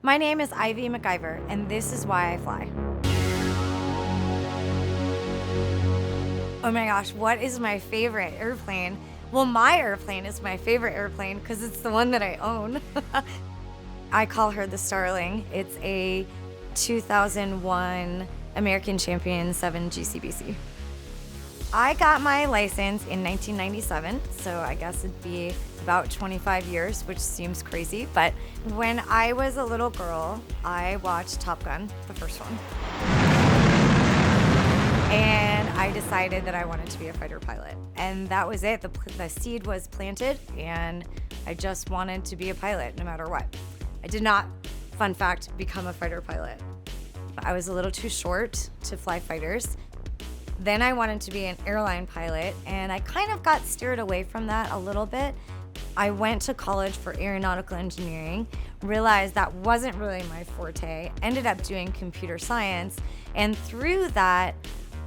My name is Ivy McIver, and this is why I fly. Oh my gosh, what is my favorite airplane? Well, my airplane is my favorite airplane because it's the one that I own. I call her the Starling. It's a 2001 American Champion 7 GCBC. I got my license in 1997, so I guess it'd be about 25 years, which seems crazy. But when I was a little girl, I watched Top Gun, the first one. And I decided that I wanted to be a fighter pilot. And that was it. The seed was planted, and I just wanted to be a pilot no matter what. I did not, fun fact, become a fighter pilot. I was a little too short to fly fighters. Then I wanted to be an airline pilot, and I kind of got steered away from that a little bit. I went to college for aeronautical engineering, realized that wasn't really my forte, ended up doing computer science, and through that,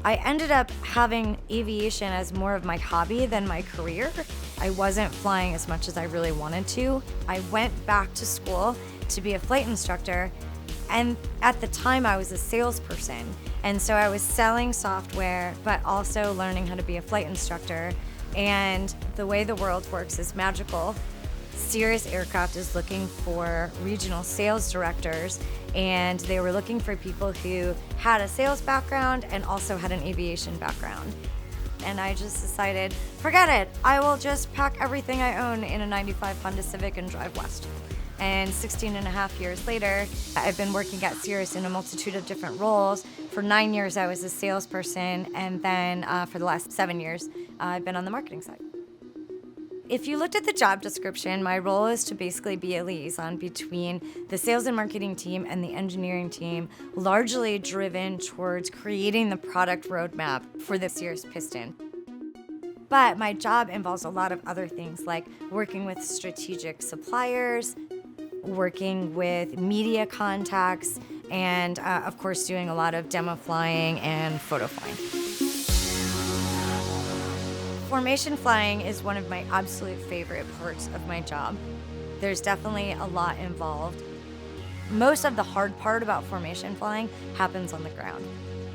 I ended up having aviation as more of my hobby than my career. I wasn't flying as much as I really wanted to. I went back to school to be a flight instructor, and at the time I was a salesperson. And so I was selling software, but also learning how to be a flight instructor. And the way the world works is magical. Cirrus Aircraft is looking for regional sales directors, and they were looking for people who had a sales background and also had an aviation background. And I just decided, forget it, I will just pack everything I own in a 95 Honda Civic and drive west. And 16 and a half years later, I've been working at Cirrus in a multitude of different roles. For 9 years, I was a salesperson, and then for the last 7 years, I've been on the marketing side. If you looked at the job description, my role is to basically be a liaison between the sales and marketing team and the engineering team, largely driven towards creating the product roadmap for the Cirrus Piston. But my job involves a lot of other things, like working with strategic suppliers, working with media contacts, and of course doing a lot of demo flying and photo flying. Formation flying is one of my absolute favorite parts of my job. There's definitely a lot involved. Most of the hard part about formation flying happens on the ground.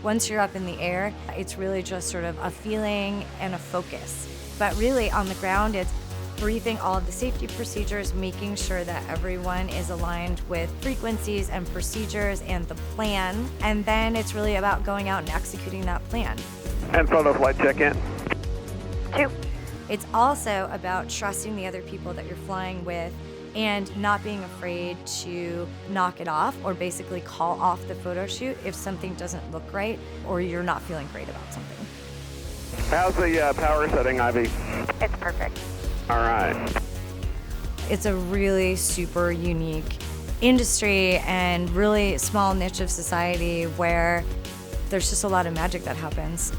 Once you're up in the air, it's really just sort of a feeling and a focus. But really on the ground, it's briefing all of the safety procedures, making sure that everyone is aligned with frequencies and procedures and the plan. And then it's really about going out and executing that plan. And photo flight check-in. 2. It's also about trusting the other people that you're flying with and not being afraid to knock it off or basically call off the photo shoot if something doesn't look right or you're not feeling great about something. How's the power setting, Ivy? It's perfect. All right. It's a really super unique industry and really small niche of society where there's just a lot of magic that happens.